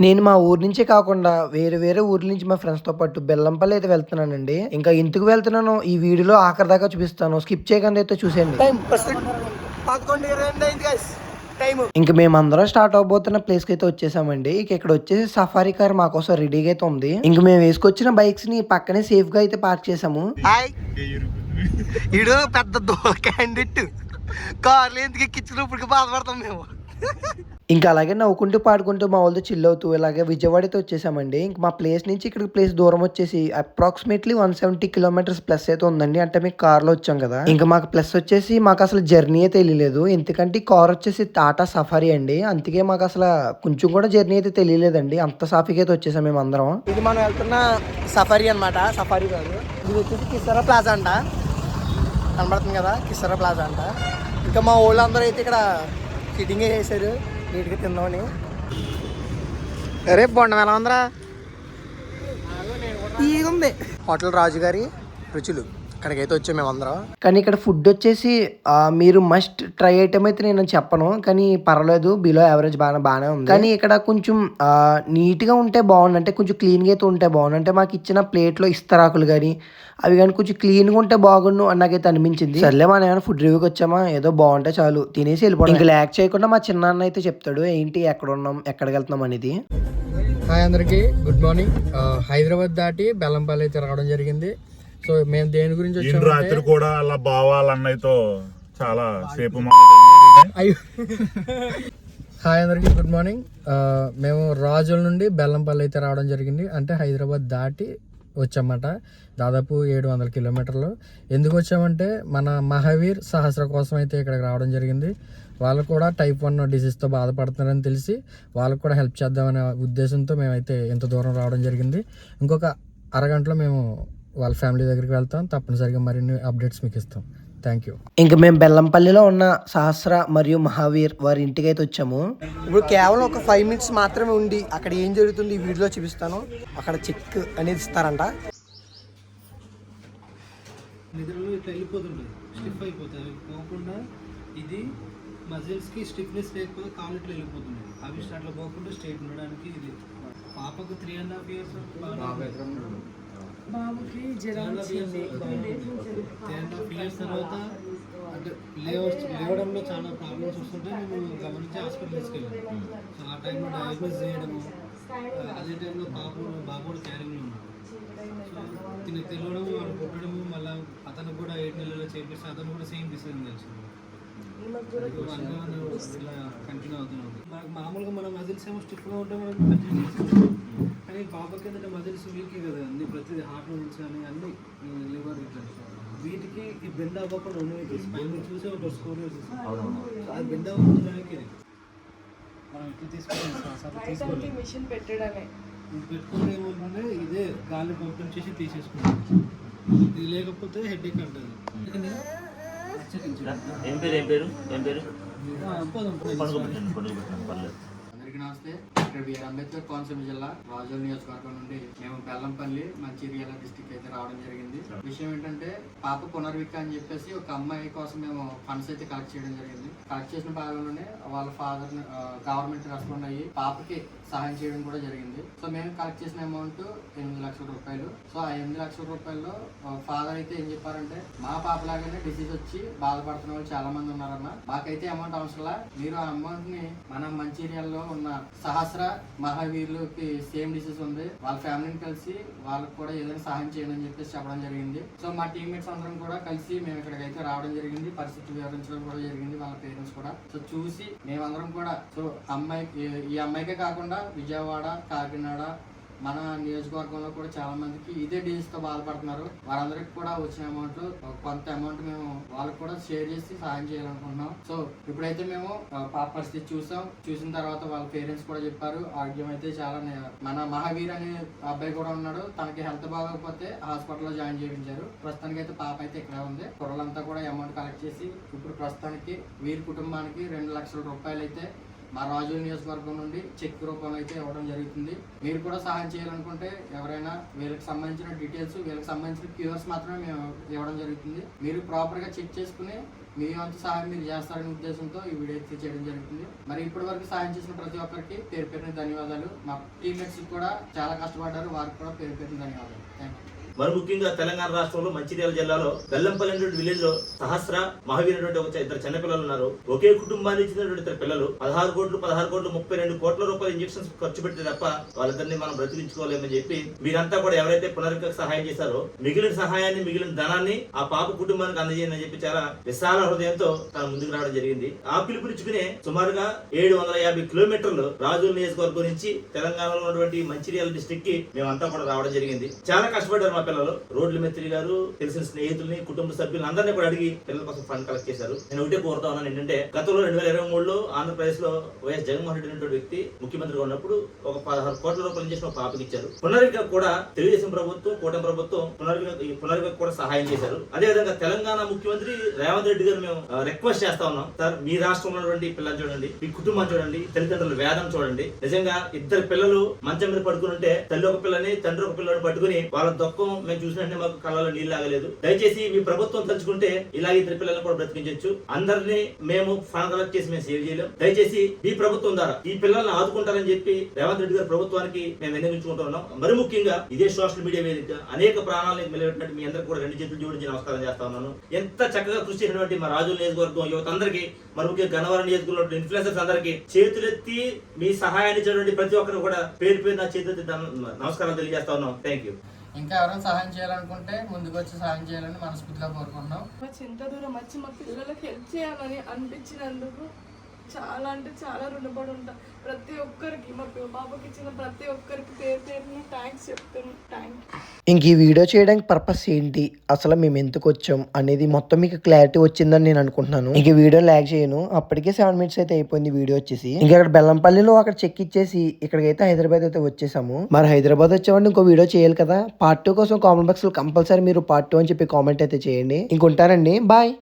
నేను మా ఊరు నుంచే కాకుండా వేరే వేరే ఊర్ల నుంచి మా ఫ్రెండ్స్‌తో పాటు బెల్లంపల్లి అయితే వెళ్తున్నానండి. ఇంకా ఎందుకు వెళ్తున్నానో ఈ వీడియోలో ఆఖరి దాకా చూపిస్తాను. స్కిప్ చేయకుండా అయితే చూసేయండి. టైం ప్రస్తుతం 11:22 అయింది గైస్. టైము ఇంక మేమందరం స్టార్ట్ అవ్వబోతున్న ప్లేస్‌కైతే వచ్చేసామండి. ఇక ఇక్కడ వచ్చేసి సఫారీ కార్ మా కోసం రెడీగా అయితే ఉంది. ఇంక మేము వేసుకొచ్చిన బైక్స్‌ని పక్కనే సేఫ్‌గా అయితే పార్క్ చేసాము. హాయ్ ఈడు పెద్ద దోల క్యాండిడేట్ కార్లు ఎందుకు ఎక్కించినప్పుడు బాధపడతాం మేము. ఇంకా అలాగే నవ్వుకుంటూ పాడుకుంటూ మా వాళ్ళతో చిల్ అవుతూ ఇలాగే విజయవాడ అయితే వచ్చేసామండి. ఇంక మా ప్లేస్ నుంచి ఇక్కడికి ప్లేస్ దూరం వచ్చేసి అప్రాక్సిమేట్లీ 170 కిలోమీటర్స్ ప్లస్ అయితే ఉందండి. అంటే మేము కార్లో వచ్చాం కదా. ఇంకా మాకు ప్లస్ వచ్చేసి మాకు అసలు జర్నీ తెలియలేదు. ఎందుకంటే ఈ కార్ వచ్చేసి టాటా సఫారీ అండి. అందుకే మాకు అసలు కొంచెం కూడా జర్నీ అయితే తెలియలేదండి. అంత సాఫీగా అయితే వచ్చేసాం మేము అందరం. ఇది మనం వెళ్తున్న సఫారీ అనమాట. సఫారీ కాదు, ఇది వచ్చేసి కిసరా ప్లాజా అంట. కనబడుతుంది కదా, కిసరా ప్లాజా అంట. ఇంకా మా వాళ్ళందరూ అయితే ఇక్కడ సిట్టింగ్ చేశారు నీట్గా తిందామని. అరే బొండం ఎలా ఉందిరా, ఉంది. హోటల్ రాజుగారి రుచులు ఇక్కడికైతే వచ్చాం మేమందరం. కానీ ఇక్కడ ఫుడ్ వచ్చేసి మీరు మస్ట్ ట్రై ఐటమ్ అయితే నేను చెప్పను, కానీ పర్వాలేదు, బిలో యావరేజ్ బాగానే ఉంది. కానీ ఇక్కడ కొంచెం నీట్గా ఉంటే బాగుంది, అంటే కొంచెం క్లీన్గా అయితే ఉంటే బాగుంది. అంటే మాకు ఇచ్చిన ప్లేట్లో ఇస్తరాకులు కానీ అవి కానీ కొంచెం క్లీన్గా ఉంటే బాగుండు అని నాకైతే అనిపించింది. సర్లే మనం ఏమైనా ఫుడ్ రివ్యూకి వచ్చామా, ఏదో బాగుంటే చాలు తినేసి వెళ్ళిపోవడం. ఇంకా ల్యాక్ చేయకుండా మా చిన్నాన్న అయితే చెప్తాడు ఏంటి ఎక్కడ ఉన్నాం ఎక్కడికి వెళ్తున్నాం అనేది. హాయ్ అందరికీ, గుడ్ మార్నింగ్. హైదరాబాద్ దాటి బెల్లంపల్లి అయితే రావడం జరిగింది. సో మేము దేని గురించి వచ్చాము, రాత్రి కూడా అలా బావాల అన్నయ్యతో చాలా సేపు. హాయ్ అందరికీ, గుడ్ మార్నింగ్. మేము రాజుల నుండి బెల్లంపల్లి అయితే రావడం జరిగింది. అంటే హైదరాబాద్ దాటి వచ్చామన్నమాట. దాదాపు 700 కిలోమీటర్లు. ఎందుకు వచ్చామంటే మన మహావీర్ సహస్ర కోసం అయితే ఇక్కడికి రావడం జరిగింది. వాళ్ళు కూడా టైప్ 1 డిసీజ్తో బాధపడుతున్నారని తెలిసి వాళ్ళకు కూడా హెల్ప్ చేద్దామనే ఉద్దేశంతో మేమైతే ఇంత దూరం రావడం జరిగింది. ఇంకొక అరగంటలో మేము వాళ్ళ ఫ్యామిలీ దగ్గరికి వెళ్తాం. తప్పనిసరిగా మరిన్ని అప్డేట్స్ మీకు ఇస్తాం. Thank you. ఇంకా మేము బెల్లంపల్లిలో ఉన్న సహస్ర మరియు మహావీర్ వారి ఇంటికి అయితే వచ్చాము. ఇప్పుడు కేవలం ఒక 5 మినిట్స్ మాత్రమే ఉండి అక్కడ ఏం జరుగుతుంది ఈ వీడియోలో చూపిస్తాను. అక్కడ చెక్ అనేది ఇస్తారంట. నిద్రలో ఇట్లా వెళ్ళిపోతుంటుంది, స్టిఫ్ అయిపోతుంది. అవి పోకుండా ఇది మజిల్స్కి స్టిఫ్నెస్ లేకపోతే కాళ్ళు ఇట్లా వెళ్ళిపోతున్నాయి. అవి అట్లా పోకుండా స్ట్రైట్ ఉండడానికి ఇది. పాపకు 3.5 years, బాబుకి 3.5 years తర్వాత అంటే లేవడంలో చాలా ప్రాబ్లమ్స్ వస్తుంటే మేము గమనించి హాస్పిటల్ తీసుకెళ్ళాము. సో ఆ టైంలో డయాగ్నోస్ చేయడము, అదే టైంలో బాబు కూడా క్యారింగ్లో ఉన్నాడు. సో తినకు తెలియడము, వాడు పుట్టడము, మళ్ళీ అతను కూడా 7 నెలల్లో చేపిస్తే అతను కూడా సేమ్ డిసిజన్ తెలిసింది. ఇలా కంటిన్యూ అవుతున్నాం. మనకు మామూలుగా మన మజిల్స్ ఏమో స్టిఫ్గా ఉంటే మనం కంటిన్యూ చేస్తాం. కానీ బాబాకి ఏంటంటే మజిల్స్ వీక్ కదా, అన్ని ప్రతిదీ హార్ట్ మజిల్స్ కానీ అన్ని లివర్ ఇట్లా వీటికి ఈ బెండ్ అవ్వకుండా ఉండేది. స్పైన్ చూసే ఉంటారు స్కోరియోసిస్, అది బెండ్ అవ్వడానికి ఇది మనం ఇట్లా తీసుకోవాలి. మిషన్ పెట్టుకుంటే ఏమవుతుందంటే ఇదే గాలి పంపిణీ చేసి తీసేసుకుంటాం. ఇది లేకపోతే హెడేక్ అంటుంది. ఏం పేరు అందరికీ నమస్తే. ఇక్కడ బిఆర్ అంబేద్కర్ కోనసీమ జిల్లా రాజోల్ నియోజకవర్గం నుండి మేము బెల్లంపల్లి మంచిర్యాల డిస్టిక్ అయితే రావడం జరిగింది. విషయం ఏంటంటే పాప పునర్విక అని చెప్పేసి ఒక అమ్మాయి కోసం మేము ఫండ్స్ అయితే కలెక్ట్ చేయడం జరిగింది. కలెక్ట్ చేసిన భాగంలోనే వాళ్ళ ఫాదర్ గవర్నమెంట్ రెస్పాండ్ అయ్యి పాపకి సహాయం చేయడం కూడా జరిగింది. సో మేము కలెక్ట్ చేసిన అమౌంట్ 8 లక్షల రూపాయలు. సో ఆ 8 లక్షల రూపాయల్లో ఫాదర్ అయితే ఏం చెప్పారంటే, మా పాప లాగానే డిసీజ్ వచ్చి బాధపడుతున్న వాళ్ళు చాలా మంది ఉన్నారన్న, మాకైతే అమౌంట్ అవసరంలా, మీరు ఆ అమౌంట్ ని మన మంచిర్యాలలో ఉన్న సహస్ర మహావీర్లకి సేమ్ డిసీజ్ ఉంది, వాళ్ళ ఫ్యామిలీని కలిసి వాళ్ళకి కూడా ఏదైనా సహాయం చేయండి అని చెప్పేసి చెప్పడం జరిగింది. సో మా టీమ్మేట్స్ అందరం కూడా కలిసి మేము ఇక్కడికైతే రావడం జరిగింది. పరిస్థితి వివరించడం కూడా జరిగింది, వాళ్ళ పేరెంట్స్ కూడా. సో చూసి మేమందరం కూడా సో ఈ అమ్మాయికే కాకుండా విజయవాడ, కాకినాడ, మన నియోజకవర్గంలో కూడా చాలా మందికి ఇదే డిసీజ్ తో బాధపడుతున్నారు. వారందరికి కూడా వచ్చిన అమౌంట్ కొంత అమౌంట్ మేము వాళ్ళకి కూడా షేర్ చేసి సహాయం చేయాలనుకుంటున్నాం. సో ఇప్పుడైతే మేము పాప పరిస్థితి చూసిన తర్వాత వాళ్ళ పేరెంట్స్ కూడా చెప్పారు, ఆరోగ్యం అయితే చాలా. మన మహావీర్ అనే అబ్బాయి కూడా ఉన్నాడు, తనకి హెల్త్ బాగోకపోతే హాస్పిటల్లో జాయిన్ చేయించారు. ప్రస్తుతానికి అయితే పాప అయితే ఇక్కడ ఉంది. కుర్రలంతా కూడా అమౌంట్ కలెక్ట్ చేసి ఇప్పుడు ప్రస్తుతానికి వీరి కుటుంబానికి 2 లక్షల రూపాయలు అయితే మా రాజుల నియోజకవర్గం నుండి చెక్ రూపంలో అయితే ఇవ్వడం జరుగుతుంది. మీరు కూడా సహాయం చేయాలనుకుంటే ఎవరైనా వీళ్ళకి సంబంధించిన డీటెయిల్స్, వీళ్ళకి సంబంధించిన క్యూఆర్స్ మాత్రమే మేము ఇవ్వడం జరుగుతుంది. మీరు ప్రాపర్గా చెక్ చేసుకుని మీ వంతు సహాయం మీరు చేస్తారనే ఉద్దేశంతో ఈ వీడియో అయితే చేయడం జరుగుతుంది. మరి ఇప్పటి వరకు సహాయం చేసిన ప్రతి ఒక్కరికి పేరు పేరున ధన్యవాదాలు. మా టీమ్మేట్స్ కూడా చాలా కష్టపడ్డారు, వారికి కూడా పేరు పేరున ధన్యవాదాలు. Thank you. మరి ముఖ్యంగా తెలంగాణ రాష్ట్రంలో మంచిర్యాల జిల్లాలో బెల్లంపల్లి అనేటువంటి విలేజ్ లో సహస్ర మహావీర్ అనేటువంటి ఒక ఇద్దరు చిన్నపిల్లలు ఉన్నారు. ఒకే కుటుంబానికి చెందినటువంటి ఇద్దరు పిల్లలు 16 కోట్లు 32 కోట్ల రూపాయల ఇంజక్షన్స్ ఖర్చు పెడితే తప్ప వాళ్ళిద్దరిని మనం బ్రతికించుకోలేమని చెప్పి వీరంతా కూడా ఎవరైతే పునర్విక సహాయం చేశారో మిగిలిన సహాయాన్ని, మిగిలిన ధనాన్ని ఆ పాప కుటుంబానికి అందజేయని చెప్పి చాలా విశాల హృదయంతో తన ముందుకు రావడం జరిగింది. ఆ పిలుపునిచ్చుకునే సుమారుగా 750 కిలోమీటర్లు రాజుల నియోజకవర్గం నుంచి తెలంగాణలో ఉన్నటువంటి మంచిర్యాల డిస్ట్రిక్ట్ కి మేమంతా కూడా రావడం జరిగింది. చాలా కష్టపడ్డారు పిల్లలు. రోడ్ల మిత్రి గారు తెలిసిన స్నేహితుల్ని, కుటుంబ సభ్యులు అందరినీ కూడా అడిగి పిల్లల కోసం ఫండ్ కలెక్ట్ చేశారు. నేను ఒకటే కోరుతా ఉన్నాను ఏంటంటే, గతంలో 2023లో ఆంధ్రప్రదేశ్ లో వైఎస్ జగన్మోహన్ రెడ్డి అనేటువంటి వ్యక్తి ముఖ్యమంత్రిగా ఉన్నప్పుడు ఒక 16 కోట్ల రూపాయలు చేసిన ఒక పాపకి ఇచ్చారు. పునర్విక కూడా తెలుగుదేశం ప్రభుత్వం, కూటమి ప్రభుత్వం పునర్విక కూడా సహాయం చేశారు. అదే విధంగా తెలంగాణ ముఖ్యమంత్రి రేవంత్ రెడ్డి గారు మేము రిక్వెస్ట్ చేస్తా ఉన్నాం, సార్ మీ రాష్ట్రంలో ఉన్నటువంటి పిల్లలు చూడండి, మీ కుటుంబం చూడండి, తల్లిదండ్రుల వేదం చూడండి. నిజంగా ఇద్దరు పిల్లలు మంచం మీద పడుకుని ఉంటే తల్లి ఒక పిల్లని, తండ్రి ఒక పిల్లని పట్టుకుని వాళ్ళ దుఃఖం మేము చూసినట్టే మాకు కళ్ళలో నీళ్ళు ఆగలేదు. దయచేసి మీ ప్రభుత్వం తలుచుకుంటే ఇలాగే ఇద్దరు పిల్లలను కూడా బ్రతికించవచ్చు. అందరినీ మేము ఫండ్ కలెక్ట్ చేసి మేము సేవ్ చేయలేం. దయచేసి మీ ప్రభుత్వం ద్వారా ఈ పిల్లల్ని ఆదుకుంటారని చెప్పి రేవంత్ రెడ్డి గారి ప్రభుత్వానికి మేము విన్నవించుకుంటూ ఉన్నాం. మరి ముఖ్యంగా ఇదే సోషల్ మీడియా వేదిక అనేక ప్రాణాలను నిలబెట్టినట్టు మీ అందరికీ కూడా 2 చేతులు జోడించి నమస్కారం చేస్తా ఉన్నాను. ఎంత చక్కగా కృషి చేసినటువంటి మా రాజుల నియోజకవర్గం యువత అందరికీ, మరి ముఖ్యంగా గన్నవరం నియోజకవర్గంలో ఇన్ఫ్లుయెన్సర్స్ అందరికీ చేతులెత్తి మీ సహాయాన్ని ఇచ్చినటువంటి ప్రతి ఒక్కరు కూడా పేరు పేరు నా చేతులెత్తి నమస్కారం తెలియజేస్తా ఉన్నాం. Thank you. ఇంకా ఎవరైనా సహాయం చేయాలనుకుంటే ముందుకు వచ్చి సహాయం చేయాలని మనస్ఫూర్తిగా కోరుకుంటున్నాం. ఇంత దూరం వచ్చి మా పిల్లలకి హెల్ప్ చేయాలని అనిపించినందుకు చాలా అంటే చాలా రుణపడి ఉంటా. ప్రతి ఒక్కరికి, మా పాపకి ఇచ్చిన ప్రతి ఒక్కరికి పేరు పేరున థ్యాంక్స్ చెప్తాను. ఇంక ఈ వీడియో చేయడానికి పర్పస్ ఏంటి, అసలు మేము ఎందుకు వచ్చాం అనేది మొత్తం మీకు క్లారిటీ వచ్చిందని నేను అనుకుంటున్నాను. ఇంక వీడియో లాగ్ చేయను, అప్పటికే 7 minutes అయితే అయిపోయింది వీడియో వచ్చేసి. ఇంకా అక్కడ బెల్లంపల్లిలో అక్కడ చెక్ ఇచ్చేసి ఇక్కడికైతే హైదరాబాద్ అయితే వచ్చేసాము. మరి హైదరాబాద్ వచ్చేవాడిని ఇంకో వీడియో చేయాలి కదా. పార్ట్ 2 కోసం కామెంట్ బాక్స్ లో కంపల్సరీ మీరు పార్ట్ 2 అని చెప్పి కామెంట్ అయితే చేయండి. ఇంకొంటానండి, బాయ్.